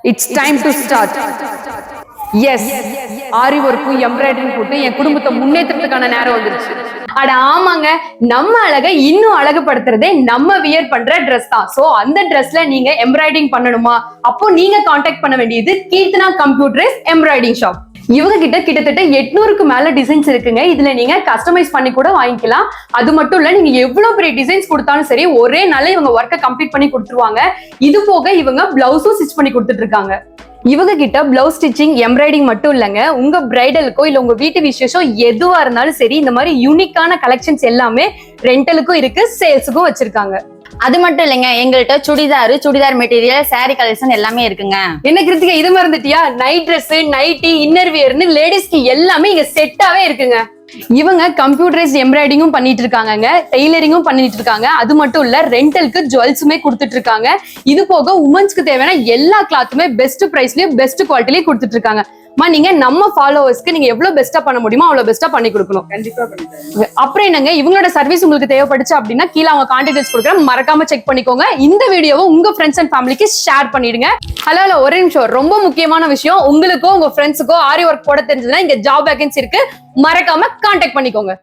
It's time to start. Yes, ஆரி ஒர்க்கும் embroidering போட்டு என் குடும்பத்தை முன்னேற்றத்துக்கான நேரம் வந்துருச்சு. அட ஆமாங்க, நம்ம அழகை இன்னும் அழகுபடுத்துறதே நம்ம வியர் பண்ற ட்ரெஸ் தான். சோ அந்த ட்ரெஸ்ல நீங்க எம்ப்ராய்டரிங் பண்ணணுமா? அப்போ நீங்க கான்டாக்ட் பண்ண வேண்டியது கீர்த்தனா கம்ப்யூட்டர்ஸ் எம்ப்ராய்டரிங் ஷாப். இவங்க கிட்ட கிட்டத்தட்ட 800க்கு மேல டிசைன்ஸ் இருக்குங்க. இதுல நீங்க கஸ்டமைஸ் பண்ணி கூட வாங்கிக்கலாம். அது மட்டும் இல்ல, நீங்க எவ்வளவு பெரிய டிசைன்ஸ் கொடுத்தாலும் சரி ஒரே நாள்ல இவங்க ஒர்க்கை கம்ப்ளீட் பண்ணி கொடுத்துருவாங்க. இது போக இவங்க பிளவுஸும் ஸ்டிச் பண்ணி கொடுத்துட்டு இருக்காங்க. இவங்க கிட்ட பிளவுஸ் ஸ்டிச்சிங் எம்ப்ராய்டிங் மட்டும் இல்லங்க, உங்க பிரைடலுக்கோ இல்ல உங்க வீட்டு விசேஷம் எதுவா இருந்தாலும் சரி இந்த மாதிரி யூனிக்கான கலெக்ஷன்ஸ் எல்லாமே ரெண்டலுக்கும் இருக்கு, சேல்ஸுக்கும் வச்சிருக்காங்க. அது மட்டும் இல்லைங்க, எங்கள்கிட்ட சுடிதார் மெட்டீரியல், சாரி கலெக்ஷன் எல்லாமே இருக்குங்க. என்ன கிருத்திகா இது மறந்துட்டியா? நைட் ட்ரெஸ், நைட்டி, இன்னர் வியர்னு லேடிஸ்க்கு எல்லாமே இங்க செட்டாவே இருக்குங்க. இவங்க கம்ப்யூட்டரைஸ் எம்ப்ராய்டிங்கும் பண்ணிட்டு இருக்காங்க, டெய்லரிங்கும் பண்ணிட்டு இருக்காங்க. அது மட்டும் இல்ல, ரெண்டலுக்கு ஜுவல்ஸுமே கொடுத்துட்டு இருக்காங்க. இது போக உமன்ஸ்க்கு தேவையான எல்லா கிளாத்துமே பெஸ்ட் பிரைஸ்லயும் பெஸ்ட் குவாலிட்டிலயும் கொடுத்துட்டு இருக்காங்க. நீங்க நம்ம ஃபாலோவர்ஸ்க்கு நீங்க எவ்வளவு பெஸ்டா பண்ண முடியுமோ அவ்வளவு பெஸ்டா பண்ணி கொடுக்கணும். கண்டிப்பா பண்ணிட்டேன். அப்புறம் என்னங்க, இவங்களோட சர்வீஸ் உங்களுக்கு தேவைப்படுச்சு அப்படின்னா கீழே அவங்க கான்டாக்ட்ஸ் கொடுக்குறேன், மறக்காம செக் பண்ணிக்கோங்க. இந்த வீடியோவை உங்க ஃப்ரெண்ட்ஸ் அண்ட் ஃபேமிலிக்கு ஷேர் பண்ணிடுங்க. ஹலோ, ஒரே நிமிஷம், ரொம்ப முக்கியமான விஷயம். உங்களுக்கோ உங்க ஃப்ரெண்ட்ஸுக்கோ ஆரி ஒர்க் போட தெரிஞ்சதுன்னா இங்க ஜாப் வேகன்சி இருக்கு, மறக்காம கான்டாக்ட் பண்ணிக்கோங்க.